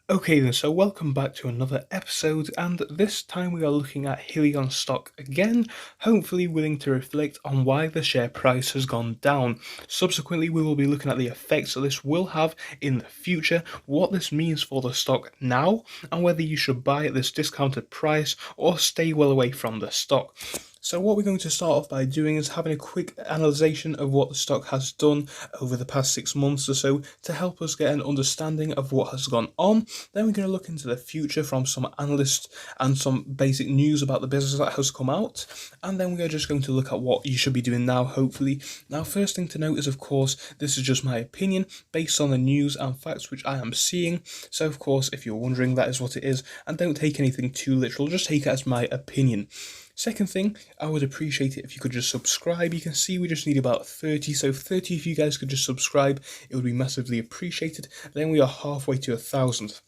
Okay then, so welcome back to another episode, and this time we are looking at HYLIION stock again, hopefully willing to reflect on why the share price has gone down. Subsequently, we will be looking at the effects that this will have in the future, what this means for the stock now, and whether you should buy at this discounted price or stay well away from the stock. So what we're going to start off by doing is having a quick analysation of what the stock has done over the past 6 months or so to help us get an understanding of what has gone on. Then we're going to look into the future from some analysts and some basic news about the business that has come out. And then we are just going to look at what you should be doing now, hopefully. Now, first thing to note is, of course, this is just my opinion based on the news and facts which I am seeing. So, of course, if you're wondering, that is what it is. And don't take anything too literal, just take it as my opinion. Second thing, I would appreciate it if you could just subscribe. You can see we just need about 30, so 30 if you guys could just subscribe, it would be massively appreciated. Then we are halfway to 1,000.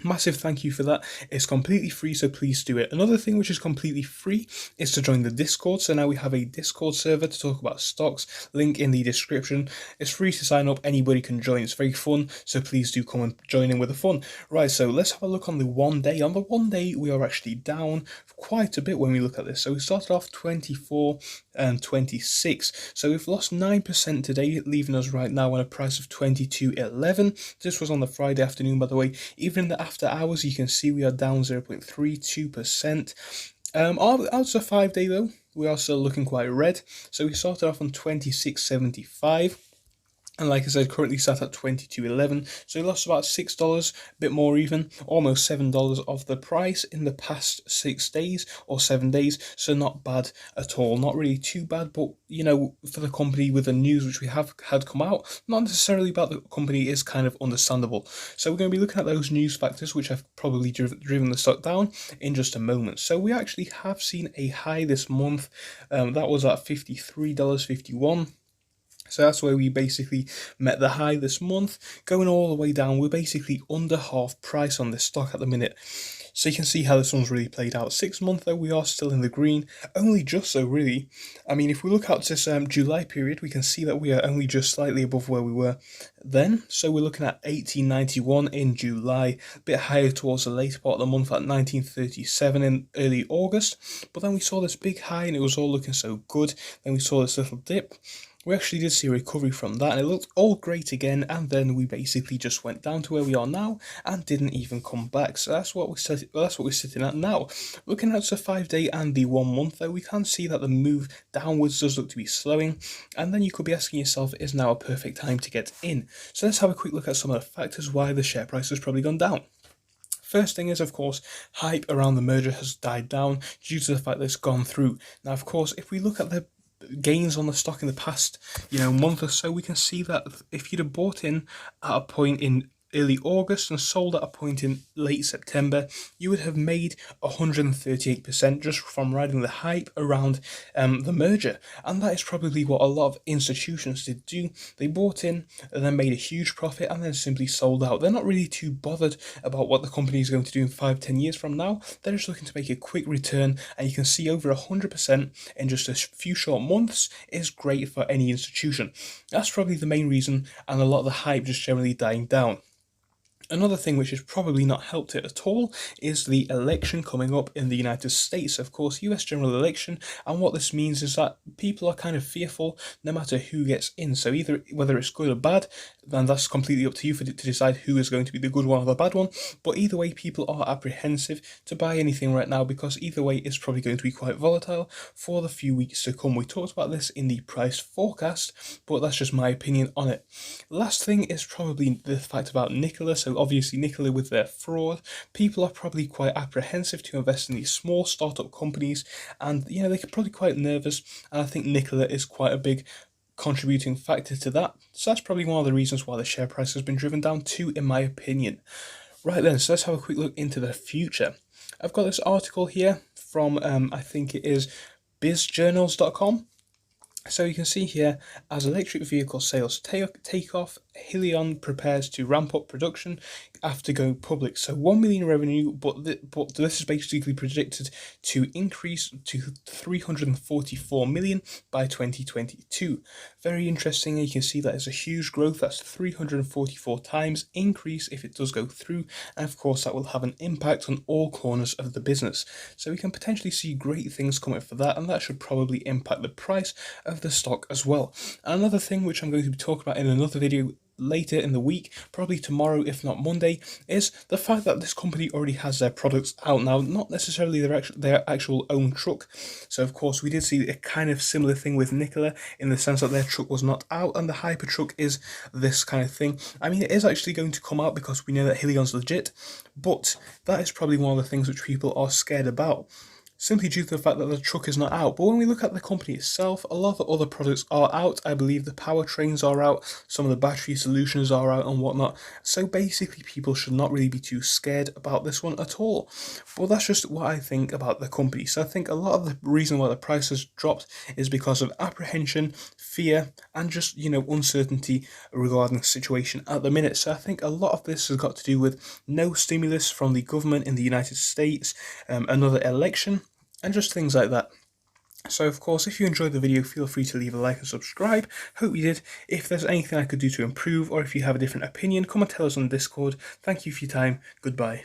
Massive thank you for that. It's completely free, so please do it. Another thing which is completely free is to join the Discord. So now we have a Discord server to talk about stocks, link in the description. It's free to sign up, anybody can join. It's very fun, so please do come and join in with the fun. Right, so let's have a look on the one day. On the one day, we are actually down quite a bit when we look at this. So we started off 24 and 26. So we've lost 9% today, leaving us right now on a price of 22.11. This was on the Friday afternoon, by the way. Even in the after hours, you can see we are down 0.32%. Out of 5 day though, we are still looking quite red. So we started off on 26.75. And like I said, currently sat at 22.11, so we lost about $6, a bit more even, almost $7 of the price in the past 6 days or 7 days, so not bad at all. Not really too bad, but you know, for the company with the news which we have had come out, not necessarily about the company, is kind of understandable. So we're going to be looking at those news factors which have probably driven the stock down in just a moment. So we actually have seen a high this month, that was at $53.51. So that's where we basically met the high this month, going all the way down. We're basically under half price on this stock at the minute. So you can see how this one's really played out. 6 months though, we are still in the green, only just so really. I mean, if we look out this July period, we can see that we are only just slightly above where we were then. So we're looking at 1891 in July, a bit higher towards the later part of the month at 1937 in early August. But then we saw this big high and it was all looking so good. Then we saw this little dip. We actually did see a recovery from that and it looked all great again, and then we basically just went down to where we are now and didn't even come back. So that's what we're sitting at now. Looking at the 5 day and the 1 month though, we can see that the move downwards does look to be slowing, and then you could be asking yourself, is now a perfect time to get in? So let's have a quick look at some of the factors why the share price has probably gone down. First thing is, of course, hype around the merger has died down due to the fact that it's gone through. Now, of course, if we look at the gains on the stock in the past month or so, we can see that if you'd have bought in at a point in early August and sold at a point in late September, you would have made 138% just from riding the hype around the merger. And that is probably what a lot of institutions did do. They bought in and then made a huge profit and then simply sold out. They're not really too bothered about what the company is going to do in 5-10 years from now. They're just looking to make a quick return, and you can see over 100% in just a few short months is great for any institution. That's probably the main reason, and a lot of the hype just generally dying down. Another thing which has probably not helped it at all is the election coming up in the United States. Of course, US general election, and what this means is that people are kind of fearful no matter who gets in. So either whether it's good or bad, then that's completely up to you to decide who is going to be the good one or the bad one. But either way, people are apprehensive to buy anything right now because either way it's probably going to be quite volatile for the few weeks to come. We talked about this in the price forecast, but that's just my opinion on it. Last thing is probably the fact about Nikola. So obviously Nikola with their fraud, people are probably quite apprehensive to invest in these small startup companies, and they're probably quite nervous, and I think Nikola is quite a big contributing factor to that. So that's probably one of the reasons why the share price has been driven down too, in my opinion. Right then, so let's have a quick look into the future. I've got this article here from I think it is bizjournals.com. So you can see here, as electric vehicle sales take off, HYLIION prepares to ramp up production after going public. So 1 million revenue, but this is basically predicted to increase to 344 million by 2022. Very interesting. You can see that is a huge growth. That's 344 times increase if it does go through, and of course that will have an impact on all corners of the business. So we can potentially see great things coming for that, and that should probably impact the price of the stock as well. Another thing which I'm going to be talking about in another video later in the week, probably tomorrow if not Monday, is the fact that this company already has their products out now, not necessarily their actual own truck. So of course we did see a kind of similar thing with Nikola in the sense that their truck was not out, and the Hypertruck is this kind of thing. I mean, it is actually going to come out because we know that HYLIION's legit, but that is probably one of the things which people are scared about, simply due to the fact that the truck is not out. But when we look at the company itself, a lot of the other products are out. I believe the powertrains are out, some of the battery solutions are out and whatnot. So basically people should not really be too scared about this one at all. But that's just what I think about the company. So I think a lot of the reason why the price has dropped is because of apprehension, fear, and just, uncertainty regarding the situation at the minute. So I think a lot of this has got to do with no stimulus from the government in the United States, another election, and just things like that. So of course, if you enjoyed the video, feel free to leave a like and subscribe. Hope you did. If there's anything I could do to improve, or if you have a different opinion, come and tell us on Discord. Thank you for your time. Goodbye.